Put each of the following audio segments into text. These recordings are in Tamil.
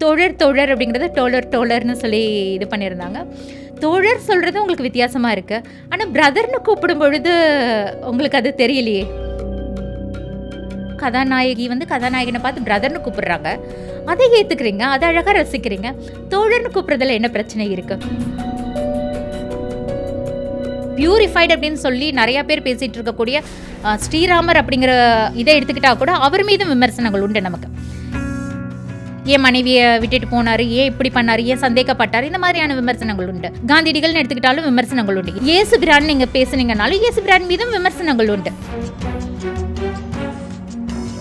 தோழர் தோழர் அப்படிங்கிறது டோலர்னு சொல்லி இது பண்ணியிருந்தாங்க. தோழர் சொல்கிறது உங்களுக்கு வித்தியாசமாக இருக்குது. ஆனால் பிரதர்னு கூப்பிடும் பொழுது உங்களுக்கு அது தெரியலையே. கதாநாயகி வந்து கதாநாயகனை பார்த்து பிரதர்னு கூப்பிடுறாங்க, அதை ஏற்றுக்கிறீங்க, அதை அழகாக ரசிக்கிறீங்க. தோழர்னு கூப்பிட்றதுல என்ன பிரச்சனை இருக்குது? பியூரிஃபைடு அப்படின்னு சொல்லி நிறையா பேர் பேசிகிட்டு இருக்கக்கூடிய ஸ்ரீராமர் அப்படிங்கிற இதை எடுத்துக்கிட்டால் கூட அவர் மீதும் விமர்சனங்கள் உண்டு நமக்கு. ஏன் மனைவியை விட்டுட்டு போனார், ஏன் இப்படி பண்ணார், ஏன் சந்தேகப்பட்டார், இந்த மாதிரியான விமர்சனங்கள் உண்டு. காந்தியடிகள்னு எடுத்துக்கிட்டாலும் விமர்சனங்கள் உண்டு. இயேசு பிரான் நீங்கள் பேசுனீங்கனாலும் இயேசு பிரான் மீதும் விமர்சனங்கள் உண்டு.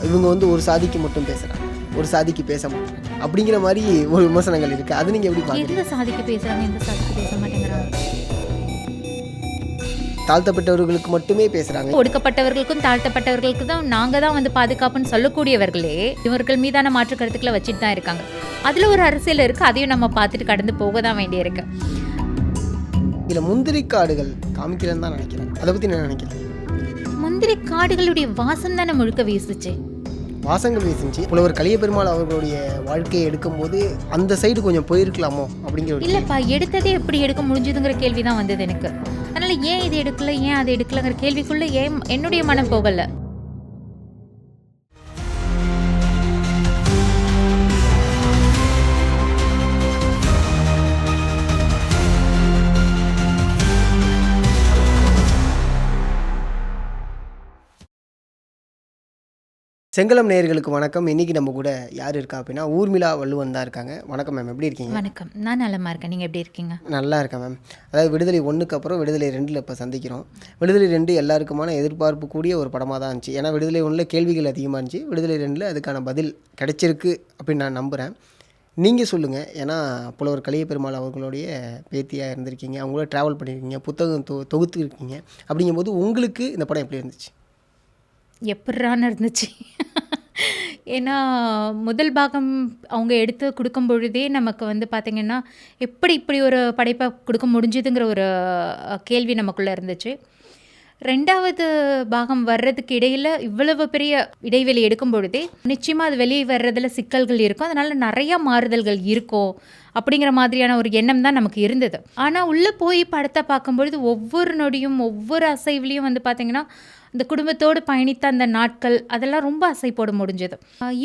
இவங்க வந்து ஒரு சாதிக்கு மட்டும் பேசுகிறாங்க, ஒரு சாதிக்கு பேச மாட்டாங்க அப்படிங்கிற மாதிரி ஒரு விமர்சனங்கள் இருக்குது. அது நீங்கள் எப்படி பார்க்குறீங்க? எந்த சாதிக்கு பேசுகிறாங்க, எந்த சாதிக்கு பேச மாட்டேங்கிறாங்க? தாழ்த்தப்பட்டவர்களுக்கு மட்டுமே பேசுகிறாங்க. ஒடுக்கப்பட்டவர்களுக்கும் தாழ்த்தப்பட்டவர்களுக்கு தான் நாங்கள் தான் வந்து பாதுகாப்புன்னு சொல்லக்கூடியவர்களே இவர்கள் மீதான மாற்று கருத்துக்களை வச்சுட்டு தான் இருக்காங்க. அதில் ஒரு அரசியல் இருக்குது, அதையும் நம்ம பார்த்துட்டு கடந்து போக தான் வேண்டியிருக்கு. இதில் முந்திரி காடுகள் காமிக்கிறேன்னு தான் நினைக்கிறேன். அதை பற்றி நான் நினைக்கிறேன். முந்திரி காடுகளுடைய வாசம் தானே முழுக்க வீசுச்சு. வாசங்கள் வீசுச்சு. புலவர் கலிய பெருமாள் அவர்களுடைய வாழ்க்கையை எடுக்கும்போது அந்த சைடு கொஞ்சம் போயிருக்கலாமோ அப்படிங்கிற ஒரு இல்லைப்பா, எடுத்ததே எப்படி எடுக்க முடிஞ்சதுங்கிற கேள்வி தான் வந்தது எனக்கு. அதனால் ஏன் இது எடுக்கல, ஏன் அதை எடுக்கலங்கிற கேள்விக்குள்ளே ஏன் என்னுடைய மனம் போகலை. செங்கலம் நேயர்களுக்கு வணக்கம். இன்றைக்கி நம்ம கூட யார் இருக்கா அப்படின்னா ஊர்மிளா வள்ளுவன் தான் இருக்காங்க. வணக்கம் மேம், எப்படி இருக்கீங்க? வணக்கம், நான் நலமாக இருக்கேன். நீங்கள் எப்படி இருக்கீங்க? நல்லா இருக்கேன் மேம். அதாவது விடுதலை 1க்கு அப்புறம் விடுதலை 2 இப்போ சந்திக்கிறோம். விடுதலை 2 எல்லாருக்குமான எதிர்பார்ப்பு கூடிய ஒரு படமாக தான் இருந்துச்சு. ஏன்னா விடுதலை 1 கேள்விகள் அதிகமாக இருந்துச்சு, விடுதலை 2 அதுக்கான பதில் கிடைச்சிருக்கு அப்படின்னு நான் நம்புகிறேன். நீங்கள் சொல்லுங்கள். ஏன்னா புலவர் கலிய பெருமாள் அவர்களுடைய பேத்தியாக இருந்திருக்கீங்க, அவங்களோட ட்ராவல் பண்ணியிருக்கீங்க, புத்தகம் தொகுத்து இருக்கீங்க. அப்படிங்கும்போது உங்களுக்கு இந்த படம் எப்படி இருந்துச்சு? எப்பட்றான்னு இருந்துச்சு. ஏன்னா முதல் பாகம் அவங்க எடுத்து கொடுக்கும் பொழுதே நமக்கு வந்து பார்த்திங்கன்னா எப்படி இப்படி ஒரு படைப்பை கொடுக்க முடிஞ்சுதுங்கிற ஒரு கேள்வி நமக்குள்ளே இருந்துச்சு. 2வது பாகம் வர்றதுக்கு இடையில் இவ்வளவு பெரிய இடைவெளி எடுக்கும் பொழுதே நிச்சயமாக அது வெளியே வர்றதில் சிக்கல்கள் இருக்கும், அதனால் நிறையா மாறுதல்கள் இருக்கும் அப்படிங்கிற மாதிரியான ஒரு எண்ணம் தான் நமக்கு இருந்தது. ஆனால் உள்ளே போய் படத்தை பார்க்கும்பொழுது ஒவ்வொரு நொடியும் ஒவ்வொரு அசைவுலேயும் வந்து பார்த்திங்கன்னா இந்த குடும்பத்தோடு பயணித்த அந்த நாட்கள் அதெல்லாம் ரொம்ப அசை போட முடிஞ்சது.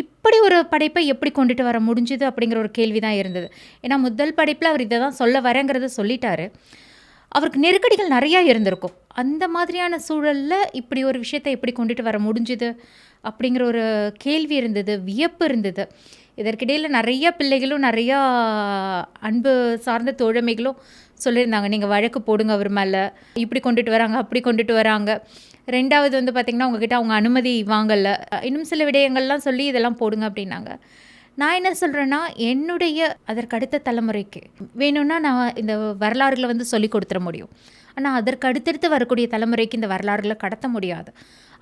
இப்படி ஒரு படைப்பை எப்படி கொண்டுட்டு வர முடிஞ்சுது அப்படிங்கிற ஒரு கேள்வி தான் இருந்தது. ஏன்னா முதல் படைப்பில் அவர் இதை தான் சொல்ல வரேங்கிறத சொல்லிட்டாரு. அவருக்கு நெருக்கடிகள் நிறையா இருந்திருக்கும். அந்த மாதிரியான சூழலில் இப்படி ஒரு விஷயத்தை எப்படி கொண்டுட்டு வர முடிஞ்சுது அப்படிங்கிற ஒரு கேள்வி இருந்தது, வியப்பு இருந்தது. இதற்கிடையில் நிறைய பிள்ளைகளும் நிறையா அன்பு சார்ந்த தோழமைகளும் சொல்லியிருந்தாங்க, நீங்கள் வழக்கு போடுங்க அவர் மேலே, இப்படி கொண்டுட்டு வராங்க அப்படி கொண்டுட்டு வராங்க. 2வது வந்து பார்த்திங்கன்னா உங்ககிட்ட அவங்க அனுமதி வாங்கலை, இன்னும் சில விடயங்கள்லாம் சொல்லி இதெல்லாம் போடுங்க அப்படின்னாங்க. நான் என்ன சொல்கிறேன்னா, என்னுடைய அதற்கு அடுத்த தலைமுறைக்கு வேணும்னா நான் இந்த வரலாறுகளை வந்து சொல்லி கொடுத்துட முடியும். ஆனால் அதற்கு அடுத்தடுத்து வரக்கூடிய தலைமுறைக்கு இந்த வரலாறுகளை கடத்த முடியாது.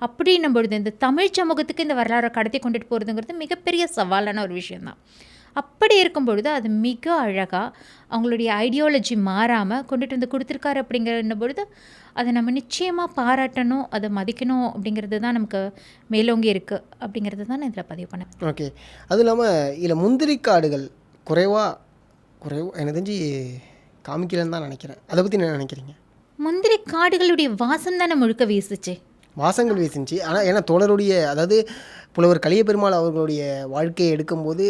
அப்படின்னும் பொழுது இந்த தமிழ் சமூகத்துக்கு இந்த வரலாறை கடத்தி கொண்டுட்டு போகிறதுங்கிறது மிகப்பெரிய சவாலான ஒரு விஷயந்தான். அப்படி இருக்கும் பொழுது அது மிக அழகாக அவங்களுடைய ஐடியாலஜி மாறாமல் கொண்டுட்டு வந்து கொடுத்துருக்காரு. அப்படிங்கிற பொழுது அதை நம்ம நிச்சயமாக பாராட்டணும், அதை மதிக்கணும் அப்படிங்கிறது தான் நமக்கு மேலோங்கி இருக்குது அப்படிங்கிறது தான் நான் இதில் பதிவு பண்ணேன். ஓகே. அதுவும் இல்லாமல் இதில் முந்திரி காடுகள் குறைவா எனக்கு தெரிஞ்சு காமிக்கலன்னு தான் நினைக்கிறேன். அதை பற்றி என்ன நினைக்கிறீங்க? முந்திரி காடுகளுடைய வாசம் தானே முழுக்க வீசுச்சு. வாசங்கள் வீசுச்சு. ஆனால் ஏன்னா தோழருடைய அதாவது புலவர் கலிய பெருமாள் அவர்களுடைய வாழ்க்கையை எடுக்கும்போது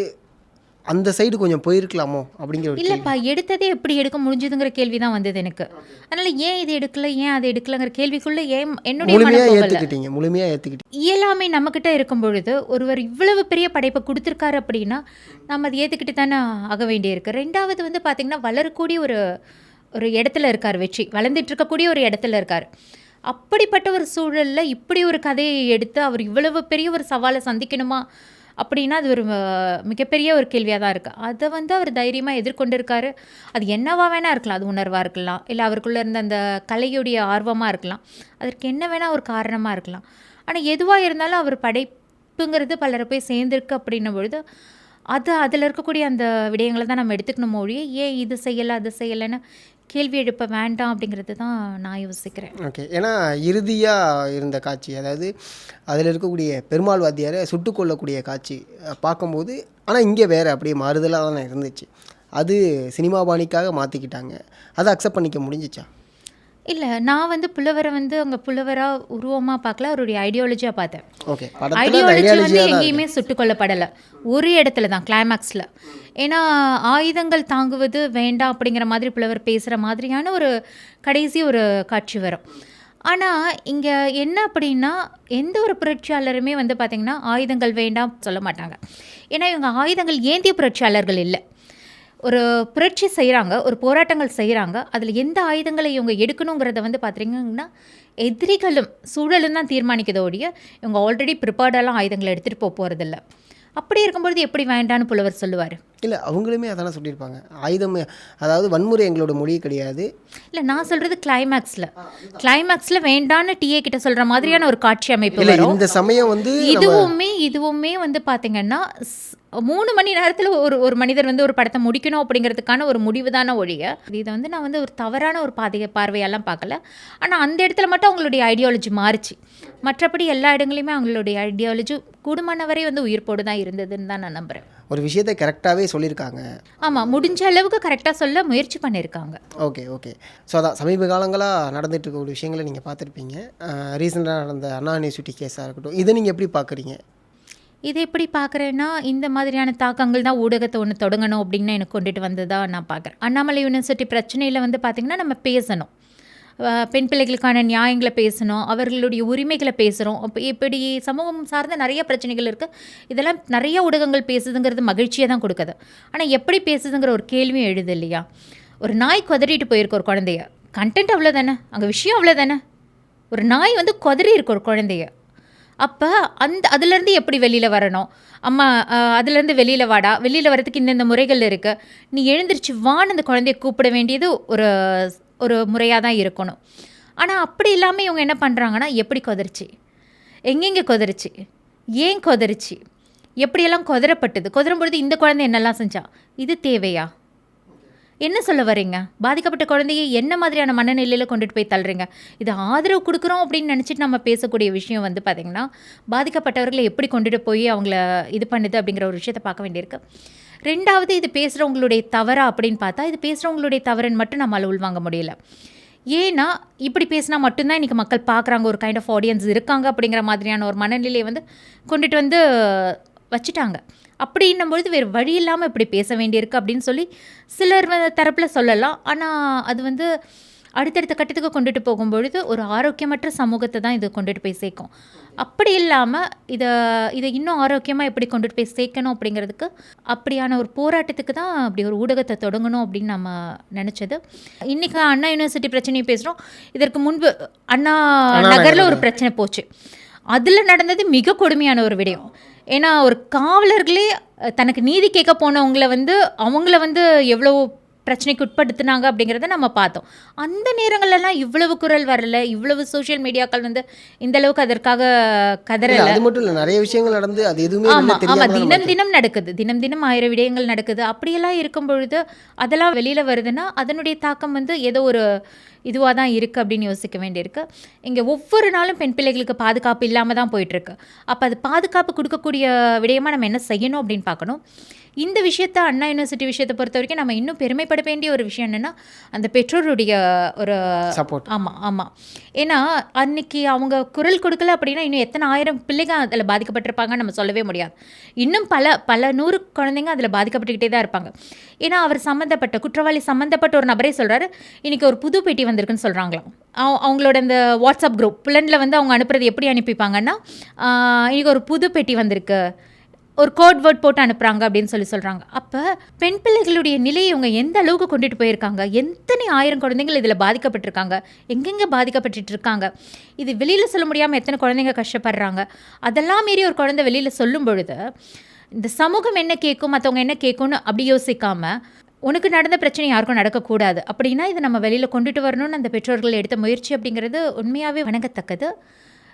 அந்த சைடு கொஞ்சம் போயிருக்கலாமோ அப்படிங்கிற ஒரு இல்லைப்பா, எடுத்ததே எப்படி எடுக்க முடிஞ்சதுங்கிற கேள்வி தான் வந்தது எனக்கு. அதனால் ஏன் இது எடுக்கல, ஏன் அதை எடுக்கலங்கிற கேள்விக்குள்ளே ஏன் என்னுடைய முழுமையாக ஏற்றுக்கிட்டீங்க. இயலாமை நம்மக்கிட்ட இருக்கும் பொழுது ஒருவர் இவ்வளவு பெரிய படைப்பை கொடுத்துருக்காரு அப்படின்னா நம்ம அதை ஏற்றுக்கிட்டு தானே ஆக வேண்டியிருக்கு. 2வது வந்து பார்த்திங்கன்னா வளரக்கூடிய ஒரு இடத்துல இருக்கார், வெற்றி வளர்ந்துட்டு இருக்கக்கூடிய ஒரு இடத்துல இருக்கார். அப்படிப்பட்ட ஒரு சூழலில் இப்படி ஒரு கதையை எடுத்து அவர் இவ்வளவு பெரிய ஒரு சவாலை சந்திக்கணுமா அப்படின்னா அது ஒரு மிகப்பெரிய ஒரு கேள்வியாக தான் இருக்குது. அதை வந்து அவர் தைரியமாக எதிர்கொண்டிருக்காரு. அது என்னவா வேணால் இருக்கலாம், அது உணர்வாக இருக்கலாம், இல்லை அவருக்குள்ளே இருந்த அந்த கலையுடைய ஆர்வமாக இருக்கலாம், அதற்கு என்ன வேணால் ஒரு காரணமாக இருக்கலாம். ஆனால் எதுவாக இருந்தாலும் அவர் படைப்புங்கிறது பலரை போய் சேர்ந்துருக்கு அப்படின்னும் பொழுது அதில் இருக்கக்கூடிய அந்த விடயங்களை தான் நம்ம எடுத்துக்கணும். மொழியை ஏன் இது செய்யலை அது செய்யலைன்னு கேள்வி எழுப்ப வேண்டாம் அப்படிங்கிறது தான் நான் யோசிக்கிறேன். ஓகே. ஏன்னா இறுதியாக இருந்த காட்சி, அதாவது அதில் இருக்கக்கூடிய பெருமாள் வாத்தியாரை சுட்டு கொல்லக்கூடிய காட்சி பார்க்கும்போது, ஆனால் இங்கே வேறு அப்படியே மாறுதலாக தானே இருந்துச்சு. அது சினிமா பாணிக்காக மாற்றிக்கிட்டாங்க. அதை அக்செப்ட் பண்ணிக்க முடிஞ்சிச்சா? இல்லை, நான் வந்து புலவரை வந்து அங்கே புலவராக உருவமாக பார்க்கல, அவருடைய ஐடியாலஜியாக பார்த்தேன். ஓகே. படத்தில் ஐடியாலஜி வந்து ஐடியாலஜியாக தான் எங்கேயுமே சுட்டு கொல்லப்படலை, ஒரு இடத்துல தான் கிளைமேக்ஸில். ஏன்னா ஆயுதங்கள் தாங்குவது வேண்டாம் அப்படிங்கிற மாதிரி புலவர் பேசுகிற மாதிரியான ஒரு கடைசி ஒரு காட்சி வரும். ஆனால் இங்கே என்ன அப்படின்னா, எந்த ஒரு புரட்சியாளருமே வந்து பார்த்திங்கன்னா ஆயுதங்கள் வேண்டாம் சொல்ல மாட்டாங்க. ஏன்னா இவங்க ஆயுதங்கள் ஏந்திய புரட்சியாளர்கள் இல்லை. ஒரு புரட்சி செய்கிறாங்க, ஒரு போராட்டங்கள் செய்கிறாங்க, அதில் எந்த ஆயுதங்களை இவங்க எடுக்கணுங்கிறத வந்து பார்த்திங்கன்னா எதிரிகளும் சூழலும் தான் தீர்மானிக்கிறத ஒழிய இவங்க ஆல்ரெடி ப்ரிப்பேர்டெல்லாம் ஆயுதங்களை எடுத்துகிட்டு போகிறதில்ல. அப்படி இருக்கும்பொழுது எப்படி வேண்டான்னு புலவர் சொல்லுவார்? இல்லை, அவங்களுமே அதெல்லாம் சொல்லியிருப்பாங்க. ஆயுதம், அதாவது வன்முறை எங்களோட மொழி கிடையாது. இல்லை, நான் சொல்கிறது கிளைமேக்ஸில் வேண்டான்னு டிஏ கிட்ட சொல்கிற மாதிரியான ஒரு காட்சி அமைப்பு இல்லை, வரும். இந்த சமயம் வந்து இதுவுமே வந்து பார்த்தீங்கன்னா 3 மணி நேரத்தில் ஒரு மனிதர் வந்து ஒரு படத்தை முடிக்கணும் அப்படிங்கிறதுக்கான ஒரு முடிவு தானே ஒழிய, இதை வந்து நான் வந்து ஒரு தவறான ஒரு பார்வையெல்லாம் பார்க்கல. ஆனால் அந்த இடத்துல மட்டும் அவங்களுடைய ஐடியாலஜி மாறிச்சு. மற்றபடி எல்லா இடங்களையுமே அவங்களுடைய ஐடியாலஜி கூடுமானவரை வந்து உயிர்ப்போடு தான் இருந்ததுன்னு தான் நான் நம்புகிறேன். ஒரு விஷயத்தை கரெக்டாகவே சொல்லியிருக்காங்க. ஆமாம், முடிஞ்ச அளவுக்கு கரெக்டாக சொல்ல முயற்சி பண்ணியிருக்காங்க. ஓகே. ஸோ அதான் சமீப காலங்களாக நடந்துட்டு இருக்க ஒரு விஷயங்களை நீங்கள் பார்த்துருப்பீங்க. ரீசெண்டாக நடந்த அண்ணா யூனிவர்சிட்டி கேஸாக இருக்கட்டும், இதை நீங்கள் எப்படி பார்க்குறீங்க? இதை எப்படி பார்க்குறேன்னா, இந்த மாதிரியான தாக்கங்கள் தான் ஊடகத்தை ஒன்று தொடங்கணும் அப்படின்னு எனக்கு கொண்டுட்டு வந்ததாக நான் பார்க்குறேன். அண்ணாமலை யூனிவர்சிட்டி பிரச்சனையில் வந்து பார்த்திங்கன்னா நம்ம பேசணும், பெண் பிள்ளைகளுக்கான நியாயங்களை பேசணும், அவர்களுடைய உரிமைகளை பேசுகிறோம். அப்போ இப்படி சமூகம் சார்ந்த நிறைய பிரச்சனைகள் இருக்குது. இதெல்லாம் நிறைய ஊடகங்கள் பேசுதுங்கிறது மகிழ்ச்சியை தான் கொடுக்குது. ஆனால் எப்படி பேசுதுங்கிற ஒரு கேள்வியும் எழுது இல்லையா? ஒரு நாய் கொதறிட்டு போயிருக்கு ஒரு குழந்தைய, கண்டென்ட் அவ்வளோதானே, அங்கே விஷயம் அவ்வளோதானே. ஒரு நாய் வந்து கொதறி இருக்கு ஒரு குழந்தைய, அப்போ அதுலேருந்து எப்படி வெளியில் வரணும்? அம்மா அதுலேருந்து வெளியில் வாடா, வெளியில் வரதுக்கு இந்தந்த முறைகள் இருக்குது, நீ எழுந்திரிச்சு வான்னு அந்த குழந்தைய கூப்பிட வேண்டியது ஒரு முறையாக தான் இருக்கணும். ஆனால் அப்படி இல்லாமல் இவங்க என்ன பண்ணுறாங்கன்னா, எப்படி கொதறிச்சு, எங்கெங்கே கொதறிச்சு, ஏன் கொதறிச்சு, எப்படியெல்லாம் கொதறும் பொழுது இந்த குழந்தை என்னெல்லாம் செஞ்சா, இது தேவையா? என்ன சொல்ல வரீங்க? பாதிக்கப்பட்ட குழந்தையை என்ன மாதிரியான மனநிலையில் கொண்டுட்டு போய் தள்ளுறீங்க? இது ஆதரவு கொடுக்குறோம் அப்படின்னு நினச்சிட்டு நம்ம பேசக்கூடிய விஷயம் வந்து பார்த்திங்கன்னா, பாதிக்கப்பட்டவர்களை எப்படி கொண்டுட்டு போய் அவங்கள இது பண்ணுது அப்படிங்கிற ஒரு விஷயத்தை பார்க்க வேண்டியிருக்கு. ரெண்டாவது, இது பேசுகிறவங்களுடைய தவறா அப்படின்னு பார்த்தா, இது பேசுகிறவங்களுடைய தவறுன்னு மட்டும் நம்மளால் உள்வாங்க முடியல. ஏன்னா இப்படி பேசினா மட்டும்தான் இன்றைக்கி மக்கள் பார்க்குறாங்க, ஒரு கைண்ட் ஆஃப் ஆடியன்ஸ் இருக்காங்க அப்படிங்கிற மாதிரியான ஒரு மனநிலையை வந்து கொண்டுட்டு வந்து வச்சுட்டாங்க. அப்படின்னும்பொழுது வேறு வழி இல்லாமல் இப்படி பேச வேண்டியிருக்கு அப்படின்னு சொல்லி சிலர் தரப்பில் சொல்லலாம். ஆனால் அது வந்து அடுத்தடுத்த கட்டத்துக்கு கொண்டுட்டு போகும்பொழுது ஒரு ஆரோக்கியமற்ற சமூகத்தை தான் இது கொண்டுட்டு போய் சேர்க்கும். அப்படி இல்லாமல் இதை இன்னும் ஆரோக்கியமாக எப்படி கொண்டுட்டு போய் சேர்க்கணும் அப்படிங்கிறதுக்கு, அப்படியான ஒரு போராட்டத்துக்கு தான் அப்படி ஒரு ஊடகத்தை தொடங்கணும் அப்படின்னு நம்ம நினச்சது. இன்றைக்கி அண்ணா யூனிவர்சிட்டி பிரச்சனையை பேசுகிறோம். இதற்கு முன்பு அண்ணா நகரில் ஒரு பிரச்சனை போச்சு. அதில் நடந்தது மிக கொடுமையான ஒரு விடயம். ஏன்னா ஒரு காவலர்களே தனக்கு நீதி கேட்க போனவங்கள வந்து அவங்கள வந்து எவ்வளோ பிரச்சனைக்கு உட்படுத்தினாங்க அப்படிங்கிறத நம்ம பார்த்தோம். அந்த நேரங்கள்லாம் இவ்வளவு குரல் வரல, இவ்வளவு சோஷியல் மீடியாக்கள் வந்து இந்த அளவுக்கு அதற்காக கதறல. அது மட்டும் இல்லை, நிறைய விஷயங்கள் நடந்து அது எதுவுமே தினம் நடக்குது, தினம் 1000 விடயங்கள் நடக்குது. அப்படியெல்லாம் இருக்கும் பொழுது அதெல்லாம் வெளியில் வருதுன்னா அதனுடைய தாக்கம் வந்து ஏதோ ஒரு இதுவாக தான் இருக்குது அப்படின்னு யோசிக்க வேண்டியிருக்கு. இங்கே ஒவ்வொரு நாளும் பெண் பிள்ளைகளுக்கு பாதுகாப்பு இல்லாமல் தான் போயிட்டுருக்கு. அப்போ அது பாதுகாப்பு கொடுக்கக்கூடிய விடயமாக நம்ம என்ன செய்யணும் அப்படின்னு பார்க்கணும். இந்த விஷயத்தை, அண்ணா யூனிவர்சிட்டி விஷயத்தை பொறுத்த வரைக்கும் நம்ம இன்னும் பெருமைப்பட வேண்டிய ஒரு விஷயம் என்னென்னா, அந்த பெற்றோருடைய ஒரு சப்போர்ட். ஆமாம். ஏன்னா அன்னைக்கு அவங்க குரல் கொடுக்கல அப்படின்னா இன்னும் எத்தனை 1000 பிள்ளைங்க அதில் பாதிக்கப்பட்டிருப்பாங்கன்னு நம்ம சொல்லவே முடியாது. இன்னும் பல 100 குழந்தைங்க அதில் பாதிக்கப்பட்டுக்கிட்டே தான் இருப்பாங்க. ஏன்னா அவர் குற்றவாளி சம்மந்தப்பட்ட ஒரு நபரே சொல்கிறாரு, இன்றைக்கி ஒரு புது பேட்டி வந்திருக்குன்னு சொல்கிறாங்களாம். அவங்களோட இந்த வாட்ஸ்அப் குரூப் பிள்ளைண்டில் வந்து அவங்க அனுப்புறது எப்படி அனுப்பிப்பாங்கன்னா, இன்றைக்கி ஒரு புது பேட்டி வந்திருக்கு, ஒரு கோட் வேர்ட் போட்டு அனுப்புகிறாங்க அப்படின்னு சொல்கிறாங்க. அப்போ பெண் பிள்ளைகளுடைய நிலையை இவங்க எந்த அளவுக்கு கொண்டுட்டு போயிருக்காங்க, எத்தனை 1000 குழந்தைகள் இதில் பாதிக்கப்பட்டிருக்காங்க, எங்கெங்கே பாதிக்கப்பட்டு இருக்காங்க, இது வெளியில் சொல்ல முடியாமல் எத்தனை குழந்தைங்க கஷ்டப்படுறாங்க. அதெல்லாம் மீறி ஒரு குழந்தை வெளியில் சொல்லும் பொழுது இந்த சமூகம் என்ன கேட்கும், மற்றவங்க என்ன கேட்கும்னு அப்படி யோசிக்காமல், உனக்கு நடந்த பிரச்சனை யாருக்கும் நடக்கக்கூடாது அப்படின்னா இதை நம்ம வெளியில் கொண்டுட்டு வரணும்னு அந்த பெற்றோர்கள் எடுத்த முயற்சி அப்படிங்கிறது உண்மையாகவே வணங்கத்தக்கது.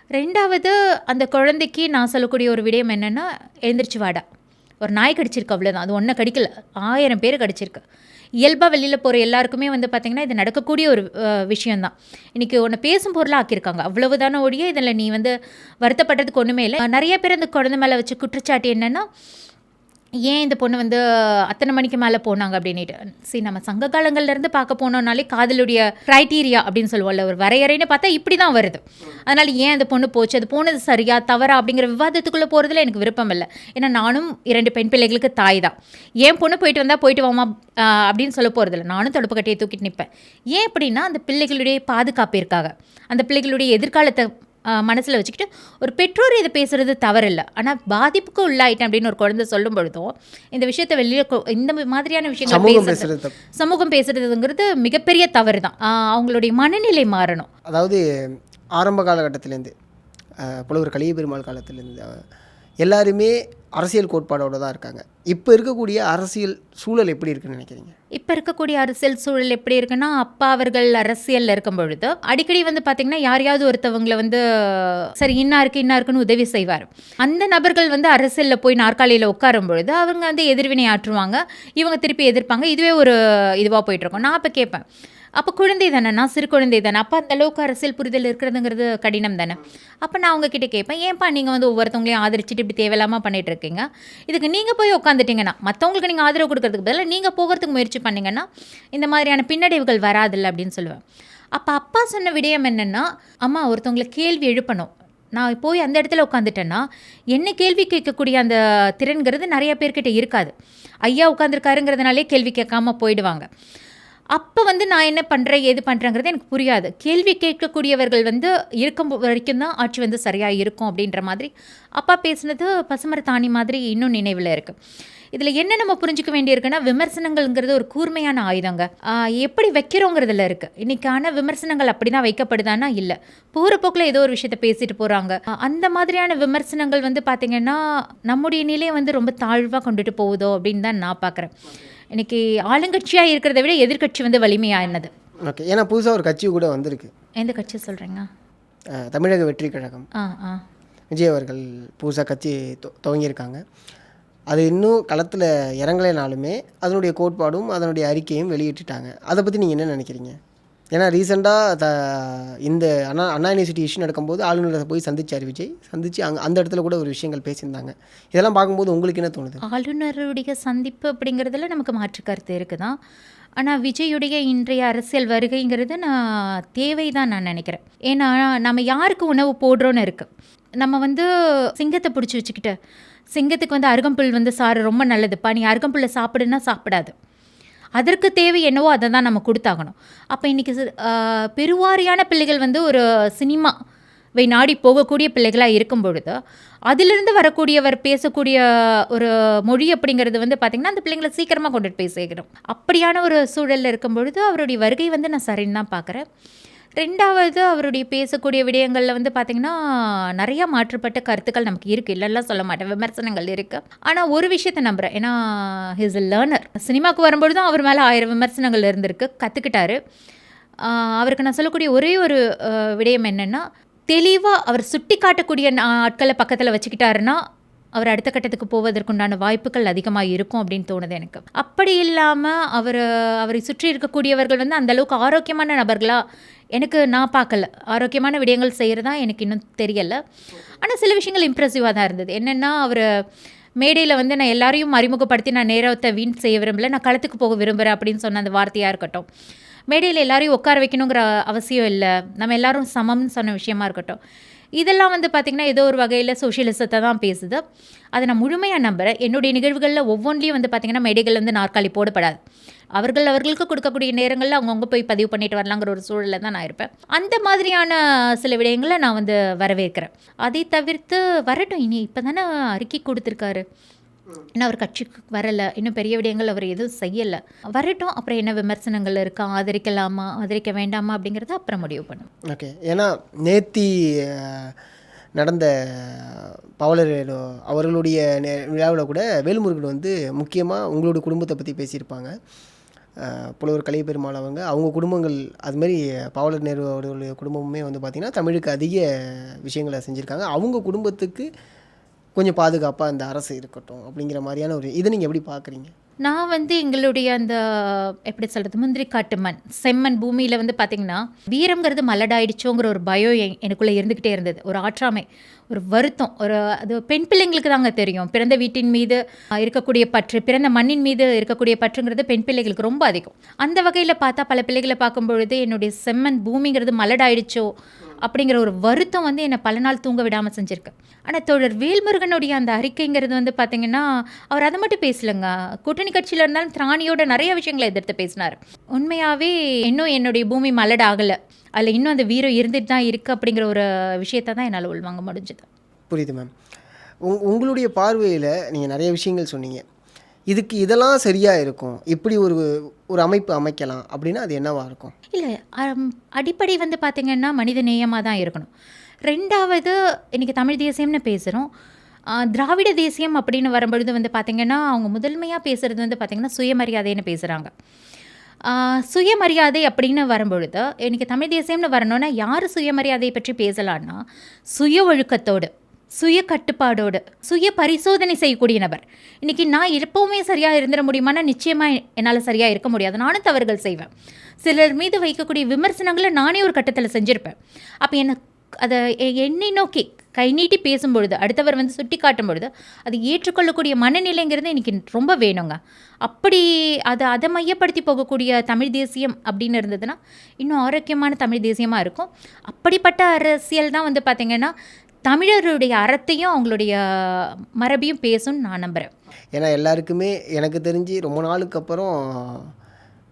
ரெண்டாவது, அந்த குழந்தைக்கு நான் சொல்லக்கூடிய ஒரு விடயம் என்னென்னா, எழுந்திரிச்சு வாடா, ஒரு நாய் கடிச்சிருக்கு அவ்வளோதான், அது ஒன்றை கடிக்கல, 1000 பேர் கடிச்சிருக்கு. இயல்பாக வெளியில் போகிற எல்லாருக்குமே வந்து பார்த்திங்கன்னா இது நடக்கக்கூடிய ஒரு விஷயந்தான். இன்றைக்கி ஒன்று பேசும் பொருளாக ஆக்கியிருக்காங்க, அவ்வளவுதான ஒழிய இதில் நீ வந்து வருத்தப்படுறதுக்கு ஒன்றுமே இல்லை. நிறைய பேர் அந்த குழந்தை மேலே வச்சு குற்றச்சாட்டு என்னென்னா, ஏன் இந்த பொண்ணு வந்து அத்தனை மணிக்கு மேலே போனாங்க அப்படின்ட்டு. சரி, நம்ம சங்க காலங்கள்லேருந்து பார்க்க போனோம்னாலே காதலுடைய க்ரைட்டீரியா அப்படின்னு சொல்லுவோம்ல, ஒரு வரையறைன்னு பார்த்தா இப்படி தான் வருது. அதனால் ஏன் அந்த பொண்ணு போச்சு, அது போனது சரியா தவறா அப்படிங்கிற விவாதத்துக்குள்ளே போகிறதுல எனக்கு விருப்பம் இல்லை. ஏன்னா நானும் 2 பெண் பிள்ளைகளுக்கு தாய் தான். ஏன் பொண்ணு போயிட்டு வந்தால் போயிட்டு வாமா அப்படின்னு சொல்ல போகிறதில்ல. நானும் தொடப்பு கட்டியை தூக்கிட்டு நிற்பேன். ஏன் அப்படின்னா அந்த பிள்ளைகளுடைய பாதுகாப்பு இருக்காங்க, அந்த பிள்ளைகளுடைய எதிர்காலத்தை மனசில் வச்சுக்கிட்டு ஒரு பெற்றோர் இதை பேசுகிறது தவறில்லை. ஆனால் பாதிப்புக்கு உள்ளாயிட்டேன் அப்படின்னு ஒரு குழந்தை சொல்லும் பொழுதும் இந்த விஷயத்தை வெளியே இந்த மாதிரியான விஷயங்கள் சமூகம் பேசுறதுங்கிறது மிகப்பெரிய தவறு தான். அவங்களுடைய மனநிலை மாறணும். அதாவது ஆரம்ப காலகட்டத்திலேருந்து புலவர் கலிய பெருமாள் காலத்திலேருந்து எல்லாருமே அரசியல் கோட்பாடோடு தான் இருக்காங்க. இப்போ இருக்கக்கூடிய அரசியல் சூழல் எப்படி இருக்குன்னு நினைக்கிறீங்க? இப்போ இருக்கக்கூடிய அரசியல் சூழல் எப்படி இருக்குன்னா, அப்பா அவர்கள் அரசியலில் இருக்கும் பொழுது அடிக்கடி வந்து பார்த்திங்கன்னா யாரையாவது ஒருத்தவங்களை வந்து சரி இன்னாருக்குன்னு உதவி செய்வார். அந்த நபர்கள் வந்து அரசியலில் போய் நாற்காலியில் உட்காரும் பொழுது அவங்க வந்து எதிர்வினை ஆற்றுவாங்க, இவங்க திருப்பி எதிர்ப்பாங்க. இதுவே ஒரு இதுவாக போயிட்டுருக்கோம். நான் அப்போ கேட்பேன், அப்போ குழந்தை தானே, நான் சிறு குழந்தை தானே, அப்போ அந்த அளவுக்கு அரசியல் புரிதல் இருக்கிறதுங்கிறது கடினம் தானே. அப்போ நான் அவங்கக்கிட்ட கேட்பேன், ஏன்ப்பா நீங்கள் வந்து ஒவ்வொருத்தவங்களையும் ஆதரிச்சுட்டு இப்படி தேவையில்லாமல் பண்ணிகிட்டு இருக்கீங்க, இதுக்கு நீங்கள் போய் உட்காந்துட்டிங்கன்னா மற்றவங்களுக்கு நீங்கள் ஆதரவு கொடுக்கறதுக்கு பதிலாக நீங்கள் போகிறதுக்கு முயற்சி பண்ணிங்கன்னா இந்த மாதிரியான பின்னடைவுகள் வராதில்லை அப்படின்னு சொல்லுவேன். அப்போ அப்பா சொன்ன விடயம் என்னென்னா, அம்மா ஒருத்தவங்களை கேள்வி எழுப்பணும். நான் போய் அந்த இடத்துல உட்காந்துட்டேன்னா என்ன கேள்வி கேட்கக்கூடிய அந்த திறன்கிறது நிறைய பேர்கிட்ட இருக்காது. ஐயா உட்காந்துருக்காருங்கிறதுனாலே கேள்வி கேட்காம போயிடுவாங்க. அப்போ வந்து நான் என்ன பண்ணுறேன் ஏது பண்ணுறேங்கிறது எனக்கு புரியாது. கேள்வி கேட்கக்கூடியவர்கள் வந்து இருக்கும் வரைக்கும் தான் ஆட்சி வந்து சரியாக இருக்கும் அப்படின்ற மாதிரி அப்பா பேசுனது பசுமர தாணி மாதிரி இன்னும் நினைவில் இருக்குது. இதில் என்ன நம்ம புரிஞ்சிக்க வேண்டியிருக்குன்னா, விமர்சனங்கள்ங்கிறது ஒரு கூர்மையான ஆயுதங்க. எப்படி வைக்கிறோங்கிறதுல இருக்குது. இன்றைக்கான விமர்சனங்கள் அப்படி தான் வைக்கப்படுதானா இல்லை, போகிற போக்கில் ஏதோ ஒரு விஷயத்தை பேசிட்டு போகிறாங்க. அந்த மாதிரியான விமர்சனங்கள் வந்து பார்த்திங்கன்னா நம்முடைய நிலையை வந்து ரொம்ப தாழ்வாக கொண்டுட்டு போகுதோ அப்படின்னு தான் நான் பார்க்குறேன். இன்றைக்கி ஆளுங்கட்சியாக இருக்கிறத விட எதிர்கட்சி வந்து வலிமையானது. ஓகே, ஏன்னா புதுசாக ஒரு கட்சி கூட வந்திருக்கு. எந்த கட்சி சொல்கிறீங்க? தமிழக வெற்றி கழகம். விஜய் அவர்கள் புதுசாக கட்சி துவங்கியிருக்காங்க. அது இன்னும் களத்தில் இறங்கலைனாலுமே அதனுடைய கோட்பாடும் அதனுடைய அறிக்கையும் வெளியிட்டுட்டாங்க. அதை பற்றி நீங்கள் என்ன நினைக்கிறீங்க? ஏன்னா ரீசெண்டாக இந்த அண்ணா யூனிவர்சிட்டி இஷ்யூ நடக்கும்போது ஆளுநரை போய் சந்திச்சார் விஜய். சந்தித்து அந்த இடத்துல கூட ஒரு விஷயங்கள் பேசியிருந்தாங்க. இதெல்லாம் பார்க்கும்போது உங்களுக்கு என்ன தோணுது? ஆளுநருடைய சந்திப்பு அப்படிங்கிறதுல நமக்கு மாற்று கருத்து இருக்குதான். ஆனால் விஜயுடைய இன்றைய அரசியல் வருகைங்கிறது நான் தேவை தான் நான் நினைக்கிறேன். ஏன்னா நம்ம யாருக்கு உணவு போடுறோன்னு இருக்குது. நம்ம வந்து சிங்கத்தை பிடிச்சி வச்சுக்கிட்டு சிங்கத்துக்கு வந்து அருகம்புல் வந்து சாறு ரொம்ப நல்லதுப்பா, நீ அருகம்புல்லை சாப்பிடுன்னா சாப்பிடாது. அதற்கு தேவை என்னவோ அதை தான் நம்ம கொடுத்தாகணும். அப்போ இன்றைக்கி பெருவாரியான பிள்ளைகள் வந்து ஒரு சினிமாவை நாடி போகக்கூடிய பிள்ளைகளாக இருக்கும் பொழுது அதிலிருந்து வரக்கூடியவர் பேசக்கூடிய ஒரு மொழி அப்படிங்கிறது வந்து பார்த்திங்கன்னா அந்த பிள்ளைங்களை சீக்கிரமாக கொண்டுட்டு போய் சேர்க்கணும். அப்படியான ஒரு சூழலில் இருக்கும் பொழுது அவருடைய வருகை வந்து நான் சரின்னு தான் பார்க்குறேன். ரெண்டாவது, அவருடைய பேசக்கூடிய விடயங்களில் வந்து பார்த்திங்கன்னா நிறையா மாற்றுப்பட்ட கருத்துக்கள் நமக்கு இருக்குது, இல்லைலாம் சொல்ல மாட்டேன், விமர்சனங்கள் இருக்குது. ஆனால் ஒரு விஷயத்தை நம்புகிறேன், ஏன்னா ஹிஸ் எ லேர்னர். சினிமாவுக்கு வரும்பொழுது தான் அவர் மேலே 1000 விமர்சனங்கள் இருந்திருக்கு, கற்றுக்கிட்டாரு. அவருக்கு நான் சொல்லக்கூடிய ஒரே ஒரு விடயம் என்னென்னா, தெளிவாக அவர் சுட்டி காட்டக்கூடிய ஆட்களை பக்கத்தில் வச்சுக்கிட்டாருன்னா அவர் அடுத்த கட்டத்துக்கு போவதற்குண்டான வாய்ப்புகள் அதிகமாக இருக்கும் அப்படின்னு தோணுது எனக்கு. அப்படி இல்லாமல் அவரை சுற்றி இருக்கக்கூடியவர்கள் வந்து அந்தளவுக்கு ஆரோக்கியமான நபர்களாக எனக்கு நான் பார்க்கல. ஆரோக்கியமான விடயங்கள் செய்கிறதா எனக்கு இன்னும் தெரியலை. ஆனால் சில விஷயங்கள் இம்ப்ரெசிவாக தான் இருந்தது. என்னென்னா, அவர் மேடையில் வந்து நான் எல்லாரையும் அறிமுகப்படுத்தி நான் நேரத்தை வீண் செய்ய விரும்பலை, நான் களத்துக்கு போக விரும்புகிறேன் அப்படின்னு சொன்ன அந்த வார்த்தையாக இருக்கட்டும், மேடையில் எல்லாரையும் உட்கார வைக்கணுங்கிற அவசியம் இல்லை, நம்ம எல்லாரும் சமம்னு சொன்ன விஷயமா இருக்கட்டும், இதெல்லாம் வந்து பார்த்திங்கன்னா ஏதோ ஒரு வகையில் சோஷியலிசத்தை தான் பேசுது. அதை நான் முழுமையாக நம்புகிறேன். என்னுடைய நிகழ்வுகளில் ஒவ்வொன்றிலையும் வந்து பார்த்திங்கன்னா மேடைகள் வந்து நாற்காலி போடப்படாது. அவர்களுக்கு கொடுக்கக்கூடிய நேரங்களில் அவங்கவுங்க போய் பதிவு பண்ணிட்டு வரலாங்கிற ஒரு சூழலில் தான் நான் இருப்பேன். அந்த மாதிரியான சில விடயங்களை நான் வந்து வரவேற்கிறேன். அதை தவிர்த்து வரட்டும், இனி இப்போ தானே அறிக்கை கொடுத்துருக்காரு, இன்னும் அவர் கட்சிக்கு வரலை, இன்னும் பெரிய விடயங்கள் அவர் எதுவும் செய்யலை, வரட்டும். அப்புறம் என்ன விமர்சனங்கள் இருக்கா, ஆதரிக்கலாமா ஆதரிக்க வேண்டாமா அப்படிங்கிறத அப்புறம் முடிவு பண்ணும். ஓகே, ஏன்னா நேத்தி நடந்த பவளர் அவர்களுடைய விழாவில் கூட வேல்முருகன் வந்து முக்கியமாக உங்களுடைய குடும்பத்தை பற்றி பேசியிருப்பாங்க. புலவர் கலிய பெருமாள் அவங்க குடும்பங்கள் அதுமாரி பவளர் நேரு அவர்களுடைய குடும்பமுமே வந்து பார்த்திங்கன்னா தமிழுக்கு அதிக விஷயங்களை செஞ்சுருக்காங்க. அவங்க குடும்பத்துக்கு கொஞ்சம் பாதுகாப்பாக இந்த அரசு இருக்கட்டும் அப்படிங்கிற மாதிரியான ஒரு இதை நீங்கள் எப்படி பார்க்குறீங்க? நான் வந்து எங்களுடைய அந்த எப்படி சொல்கிறது, முந்திரி காட்டு மண் செம்மண் பூமியில் வந்து பார்த்திங்கன்னா வீரம்ங்கிறது மலடாயிடுச்சோங்கிற ஒரு பயம் எனக்குள்ளே இருந்துக்கிட்டே இருந்தது. ஒரு ஆற்றாமை, ஒரு வருத்தம், ஒரு அது பெண் பிள்ளைங்களுக்கு தாங்க தெரியும். பிறந்த வீட்டின் மீது இருக்கக்கூடிய பற்று, பிறந்த மண்ணின் மீது இருக்கக்கூடிய பற்றுங்கிறது பெண் பிள்ளைகளுக்கு ரொம்ப அதிகம். அந்த வகையில் பார்த்தா பல பிள்ளைகளை பார்க்கும் பொழுது என்னுடைய செம்மண் பூமிங்கிறது மலடாயிடுச்சோ அப்படிங்கிற ஒரு வருத்தம் வந்து என்னை பல நாள் தூங்க விடாமல் செஞ்சுருக்கு. ஆனால் தோழர் வேல்முருகனுடைய அந்த அறிக்கைங்கிறது வந்து பார்த்திங்கன்னா அவர் அதை மட்டும் பேசலைங்க. கூட்டணி கட்சியில் இருந்தாலும் திராணியோட நிறைய விஷயங்களை எதிர்த்து பேசினார். உண்மையாகவே இன்னும் என்னுடைய பூமி மலடாகலை, அதில் இன்னும் அந்த வீரம் இருந்துட்டு தான் இருக்குது அப்படிங்கிற ஒரு விஷயத்தை தான் என்னால் உள்வாங்க முடிஞ்சுது. புரியுது மேம். உங்களுடைய பார்வையில் நீங்கள் நிறைய விஷயங்கள் சொன்னீங்க. இதுக்கு இதெல்லாம் சரியாக இருக்கும், இப்படி ஒரு ஒரு அமைப்பு அமைக்கலாம் அப்படின்னா அது என்னவாக இருக்கும்? இல்லை, அடிப்படை வந்து பார்த்திங்கன்னா மனித நேயமாக தான் இருக்கணும். ரெண்டாவது, இன்றைக்கி தமிழ் தேசியம்னு பேசுகிறோம். திராவிட தேசியம் அப்படின்னு வரும்பொழுது வந்து பார்த்திங்கன்னா அவங்க முதன்மையாக பேசுகிறது வந்து பார்த்திங்கன்னா சுயமரியாதைன்னு பேசுகிறாங்க. சுயமரியாதை அப்படின்னு வரும்பொழுது இன்றைக்கி தமிழ் தேசியம்னு வரணும்னா யார் சுயமரியாதையை பற்றி பேசலான்னா சுய ஒழுக்கத்தோடு, சுய கட்டுப்பாடோடு, சுய பரிசோதனை செய்யக்கூடிய நபர். இன்றைக்கி நான் எப்போவுமே சரியாக இருந்துட முடியுமானா நிச்சயமாக என்னால் சரியாக இருக்க முடியாது. நானும் தவறுகள் செய்வேன். சிலர் மீது வைக்கக்கூடிய விமர்சனங்களை நானே ஒரு கட்டத்தில் செஞ்சுருப்பேன். அப்போ அதை என்னை நோக்கி கை நீட்டி பேசும்பொழுது, அடுத்தவர் வந்து சுட்டி காட்டும் பொழுது அது ஏற்றுக்கொள்ளக்கூடிய மனநிலைங்கிறது இன்றைக்கி ரொம்ப வேணுங்க. அப்படி அதை மையப்படுத்தி போகக்கூடிய தமிழ் தேசியம் அப்படின்னு இருந்ததுன்னா இன்னும் ஆரோக்கியமான தமிழ் தேசியமாக இருக்கும். அப்படிப்பட்ட அரசியல் தான் வந்து பார்த்திங்கன்னா தமிழருடைய அறத்தையும் அவங்களுடைய மரபையும் பேசும்னு நான் நம்புகிறேன். ஏன்னா எல்லாருக்குமே எனக்கு தெரிஞ்சு ரொம்ப நாளுக்கு அப்புறம்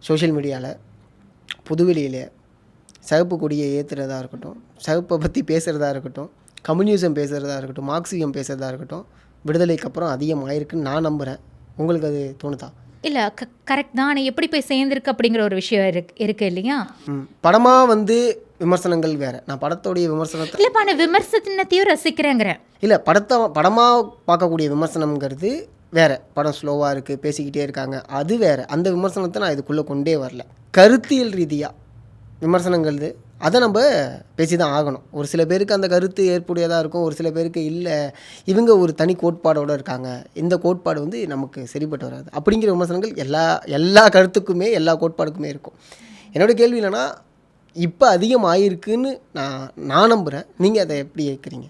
சோஷியல் மீடியாவில் புதுவெளியில் சிவப்பு கொடியை ஏற்றுறதா இருக்கட்டும், சிவப்பை பற்றி பேசுகிறதா இருக்கட்டும், கம்யூனிசம் பேசுகிறதா இருக்கட்டும், மார்க்சியம் பேசுகிறதா இருக்கட்டும், விடுதலைக்கு அப்புறம் அதிகமாகிருக்குன்னு நான் நம்புகிறேன். உங்களுக்கு அது தோணுதா? இல்லை, கரெக்ட் தான். ஆனால் எப்படி போய் சேர்ந்துருக்கு அப்படிங்கிற ஒரு விஷயம் இருக்குது இல்லையா? படமாக வந்து விமர்சனங்கள் வேறு. நான் படத்தோடைய விமர்சனத்தை இல்லைப்பா, நான் விமர்சனத்தையும் ரசிக்கிறேங்கிறேன். இல்லை, படமாக பார்க்கக்கூடிய விமர்சனங்கிறது வேறு. படம் ஸ்லோவாக இருக்குது, பேசிக்கிட்டே இருக்காங்க, அது வேறு. அந்த விமர்சனத்தை நான் இதுக்குள்ளே கொண்டே வரல. கருத்தியல் ரீதியாக விமர்சனங்கள் அதை நம்ம பேசி தான் ஆகணும். ஒரு சில பேருக்கு அந்த கருத்து ஏற்புடையதாக இருக்கும், ஒரு சில பேருக்கு இல்லை, இவங்க ஒரு தனி கோட்பாடோடு இருக்காங்க, இந்த கோட்பாடு வந்து நமக்கு சரிப்பட்டு வராது அப்படிங்கிற விமர்சனங்கள் எல்லா கருத்துக்குமே எல்லா கோட்பாடுக்குமே இருக்கும். என்னோடய கேள்வி என்னென்னா, இப்போ அதிகமாகிருக்குன்னு நான் நம்புகிறேன். நீங்கள் அதை எப்படி ஏற்கிறீங்க?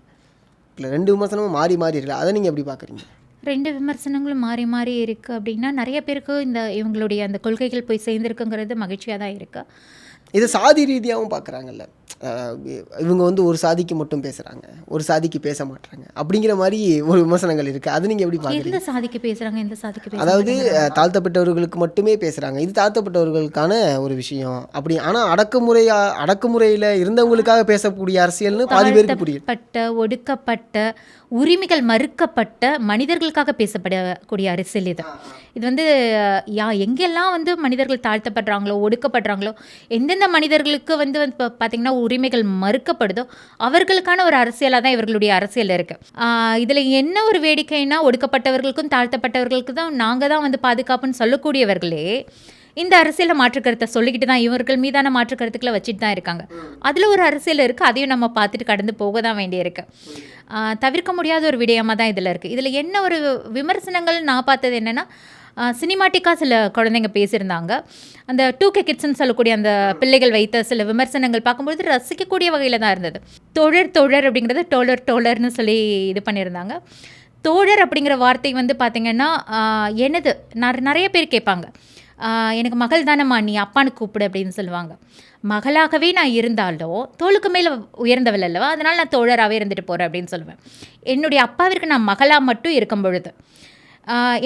இல்லை, ரெண்டு விமர்சனமும் மாறி இருக்குல்ல, அதை நீங்கள் எப்படி பார்க்குறீங்க? ரெண்டு விமர்சனங்களும் மாறி மாறி இருக்குது அப்படின்னா நிறைய பேருக்கு இவங்களுடைய அந்த கொள்கைகள் போய் சேர்ந்துருக்குங்கிறது மகிழ்ச்சியாக தான் இருக்குது. இதை சாதி ரீதியாகவும் பார்க்குறாங்கல்ல. இவங்க வந்து ஒரு சாதிக்கு மட்டும் பேசுகிறாங்க, ஒரு சாதிக்கு பேச மாட்டாங்க அப்படிங்கிற மாதிரி ஒரு விமர்சனங்கள் இருக்குது. அது நீங்கள் எப்படி பார்க்குறீங்க? எந்த சாதிக்கு பேசுகிறாங்க, எந்த சாதிக்கு பேசுகிறாங்க? அதாவது தாழ்த்தப்பட்டவர்களுக்கு மட்டுமே பேசுகிறாங்க, இது தாழ்த்தப்பட்டவர்களுக்கான ஒரு விஷயம் அப்படி. ஆனால் அடக்குமுறையில் இருந்தவங்களுக்காக பேசக்கூடிய அரசியல்னு பாதி பேருக்கு புரியும். ஒடுக்கப்பட்ட, உரிமைகள் மறுக்கப்பட்ட மனிதர்களுக்காக பேசப்படக்கூடிய அரசியல் இது வந்து எங்கெல்லாம் வந்து மனிதர்கள் தாழ்த்தப்படுறாங்களோ, ஒடுக்கப்படுறாங்களோ, எந்தெந்த மனிதர்களுக்கு வந்து பார்த்திங்கன்னா உரிமைகள் மறுக்கப்படுதோ அவர்களுக்கான ஒரு அரசியலாக தான் இவர்களுடைய அரசியல் இருக்குது. இதில் என்ன ஒரு வேடிக்கைன்னா, ஒடுக்கப்பட்டவர்களுக்கும் தாழ்த்தப்பட்டவர்களுக்கு தான் நாங்கள் தான் வந்து பாதுகாப்புன்னு சொல்லக்கூடியவர்களே இந்த அரசியலை மாற்றுக்கருத்தை சொல்லிக்கிட்டு தான் இவர்கள் மீதான மாற்றுக்கருத்துக்களை வச்சுட்டு தான் இருக்காங்க. அதில் ஒரு அரசியல் இருக்குது, அதையும் நம்ம பார்த்துட்டு கடந்து போக தான் வேண்டியிருக்கு. தவிர்க்க முடியாத ஒரு விடயமாக தான் இதில் இருக்குது. இதில் என்ன ஒரு விமர்சனங்கள் நான் பார்த்தது என்னென்னா, சினிமாட்டிக்காக சில குழந்தைங்க பேசியிருந்தாங்க. அந்த 2K கிட்ஸ்ன்னு சொல்லக்கூடிய அந்த பிள்ளைகள் வைத்த சில விமர்சனங்கள் பார்க்கும்பொழுது ரசிக்கக்கூடிய வகையில் தான் இருந்தது. தோழர் அப்படிங்கிறது டோலர்னு சொல்லி இது பண்ணியிருந்தாங்க. தோழர் அப்படிங்கிற வார்த்தை வந்து பார்த்திங்கன்னா எனது நிறைய பேர் கேட்பாங்க, எனக்கு மகள் தானம்மா, நீ அப்பான்னு கூப்பிடு அப்படின்னு சொல்லுவாங்க. மகளாகவே நான் இருந்தாலும் தோளுக்கு மேலே உயர்ந்தவள் அல்லவா, அதனால் நான் தோழராகவே இருந்துட்டு போகிறேன் அப்படின்னு சொல்லுவேன். என்னுடைய அப்பாவிற்கு நான் மகளாக மட்டும் இருக்கும் பொழுது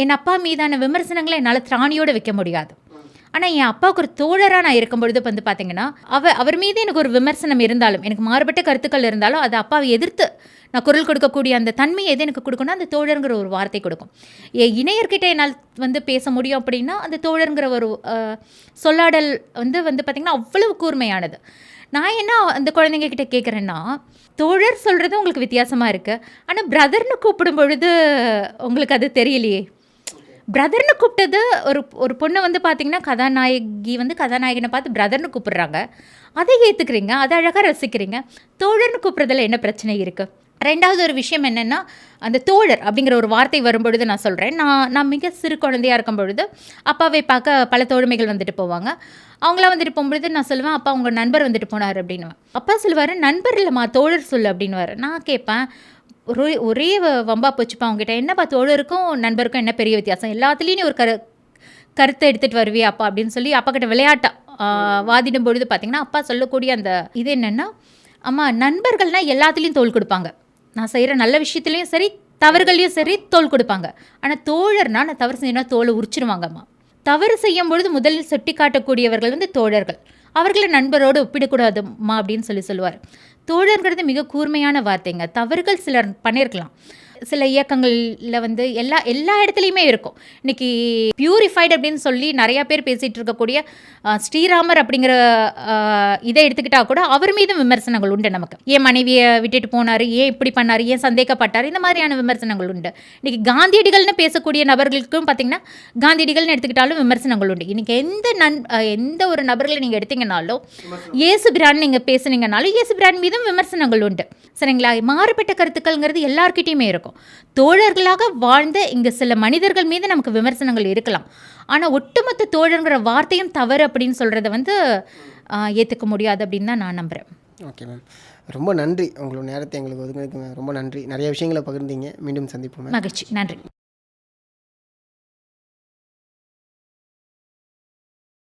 என் அப்பா மீதான விமர்சனங்களை என்னால் திராணியோடு வைக்க முடியாது. ஆனால் என் அப்பாவுக்கு ஒரு தோழராக நான் இருக்கும் பொழுது வந்து பார்த்திங்கன்னா அவர் மீது எனக்கு ஒரு விமர்சனம் இருந்தாலும், எனக்கு மாறுபட்ட கருத்துக்கள் இருந்தாலும் அது அப்பாவை எதிர்த்து நான் குரல் கொடுக்கக்கூடிய அந்த தன்மையை எது எனக்கு கொடுக்கணும், அந்த தோழருங்கிற ஒரு வார்த்தை கொடுக்கும். இணையர்கிட்ட என்னால் வந்து பேச முடியும் அப்படின்னா அந்த தோழருங்கிற ஒரு சொல்லாடல் வந்து பார்த்திங்கன்னா அவ்வளவு கூர்மையானது. நான் என்ன அந்த குழந்தைங்க கிட்டே கேட்குறேன்னா, தோழர் சொல்கிறது உங்களுக்கு வித்தியாசமாக இருக்குது, ஆனால் பிரதர்னு கூப்பிடும் பொழுது உங்களுக்கு அது தெரியலையே. பிரதர்னு கூப்பிட்டது ஒரு பொண்ணை வந்து பார்த்திங்கன்னா கதாநாயகி வந்து கதாநாயகனை பார்த்து பிரதர்னு கூப்பிட்றாங்க, அதை ஏற்றுக்கிறீங்க, அதை அழகாக ரசிக்கிறீங்க. தோழர்னு கூப்பிட்றதுல என்ன பிரச்சனை இருக்குது? 2வது ஒரு விஷயம் என்னென்னா, அந்த தோழர் அப்படிங்கிற ஒரு வார்த்தை வரும்பொழுது நான் சொல்கிறேன். நான் மிக சிறு குழந்தையாக இருக்கும் பொழுது அப்பாவை பார்க்க பல தோழமைகள் வந்துட்டு போவாங்க. அவங்களாம் வந்துட்டு போகும்பொழுது நான் சொல்லுவேன், அப்பா உங்கள் நண்பர் வந்துட்டு போனார் அப்படின்னுவேன். அப்பா சொல்லுவார், நண்பர் இல்லைம்மா தோழர் சொல்லு அப்படின்னுவார். நான் கேட்பேன், ஒரே வம்பா போச்சுப்பா அவங்ககிட்ட, என்னப்பா தோழருக்கும் நண்பருக்கும் என்ன பெரிய வித்தியாசம், எல்லாத்துலேயும் நீ ஒரு கருத்தை எடுத்துகிட்டு வருவியா அப்பா அப்படின்னு சொல்லி அப்பா கிட்ட விளையாட்டா வாதிடும் பொழுது பார்த்தீங்கன்னா, அப்பா சொல்லக்கூடிய அந்த இது என்னென்னா, அம்மா நண்பர்கள்னால் எல்லாத்துலேயும் தோள் கொடுப்பாங்க, நான் செய்கிற நல்ல விஷயத்துலேயும் சரி தவறுகளையும் சரி தோள் கொடுப்பாங்க. ஆனால் தோழர்னா நான் தவறு செய்யணும்னா தோலை உரிச்சிருவாங்கம்மா. தவறு செய்யும் பொழுது முதலில் சுட்டி காட்டக்கூடியவர்கள் வந்து தோழர்கள், அவர்களை நண்பரோடு ஒப்பிடக்கூடாதும்மா அப்படின்னு சொல்லுவார். தோழர்ங்கிறது மிக கூர்மையான வார்த்தைங்க. தவறுகள் சிலர் பண்ணியிருக்கலாம், சில இயக்கங்களில் வந்து எல்லா இடத்துலையுமே இருக்கும். இன்றைக்கி பியூரிஃபைடு அப்படின்னு சொல்லி நிறையா பேர் பேசிகிட்டு இருக்கக்கூடிய ஸ்ரீராமர் அப்படிங்கிற இதை எடுத்துக்கிட்டால் கூட அவர் மீது விமர்சனங்கள் உண்டு. நமக்கு ஏன் மனைவியை விட்டுட்டு போனார், ஏன் இப்படி பண்ணார், ஏன் சந்தேகப்பட்டார், இந்த மாதிரியான விமர்சனங்கள் உண்டு. இன்றைக்கி காந்தியடிகள்னு பேசக்கூடிய நபர்களுக்கும் பார்த்திங்கன்னா, காந்தியடிகள்னு எடுத்துக்கிட்டாலும் விமர்சனங்கள் உண்டு. இன்றைக்கி எந்த ஒரு நபர்களை நீங்கள் எடுத்தீங்கனாலும், இயேசு பிரான் நீங்கள் பேசுனீங்கனாலும் இயேசு பிரான் மீதும் விமர்சனங்கள் உண்டு. சரிங்களா? மாறுபட்ட கருத்துக்கள்ங்கிறது எல்லார்கிட்டையுமே இருக்கும். தோழர்களாக வாழ்ந்த இங்கே சில மனிதர்கள் மீது நமக்கு விமர்சனங்கள் இருக்கலாம். ஆனால் ஒட்டுமொத்த தோழங்கிற வார்த்தையும் தவறு அப்படின்னு சொல்கிறத வந்து ஏற்றுக்க முடியாது அப்படின்னு தான் நான் நம்புகிறேன். ஓகே மேம், ரொம்ப நன்றி. உங்களோட நேரத்தை எங்களுக்கு ஒதுங்கினதுக்கு ரொம்ப நன்றி. நிறைய விஷயங்களை பகிர்ந்தீங்க. மீண்டும் சந்திப்போம். மகிழ்ச்சி. நன்றி.